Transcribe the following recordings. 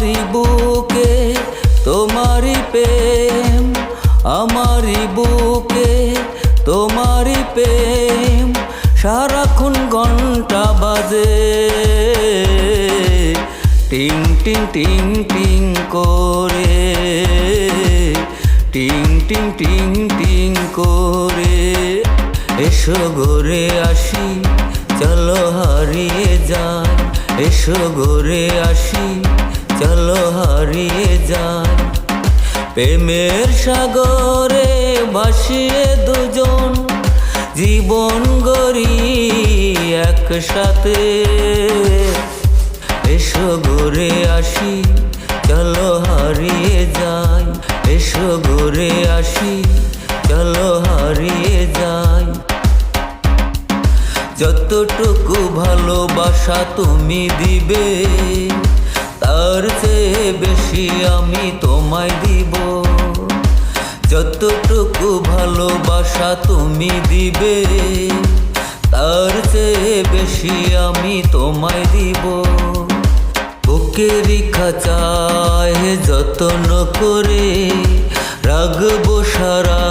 আমারি বুকে তোমারি প্রেম, আমারি বুকে তোমারি প্রেম, সারাক্ষণ ঘন্টা বাজে টিং টিং টিং টিং করে, টিং টিং টিং টিং করে। এসো ঘুরে আসি চলো হারিয়ে যাই, এসো ঘুরে আসি চলো হারিয়ে যাই। প্রেমের সাগরে ভাসিয়ে দুজন জীবন গড়ি একসাথে। এসো ঘুরে আসি চলো হারিয়ে যাই, এসো ঘুরে আসি চলো হারিয়ে যাই। যতটুকু ভালোবাসা তুমি দিবে তার চেয়ে বেশি আমি তোমায় দিব, যতটুকু ভালোবাসা তুমি দিবে তার চেয়ে বেশি আমি তোমায় দিব। বুকের খাঁচায় যত্ন করে রাখবো সারা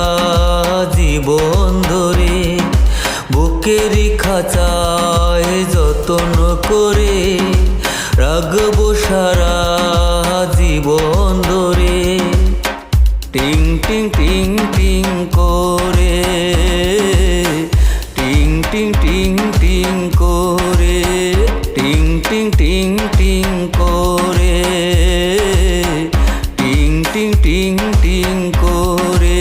জীবন ধরে, বুকের খাঁচায় যত্ন করে রাখবো সারা জীবন ধরে। টিং টিং টিং টিং করে, টিং টিং টিং টিং করে, টিং টিং টিং টিং করে, টিং টিং টিং টিং করে।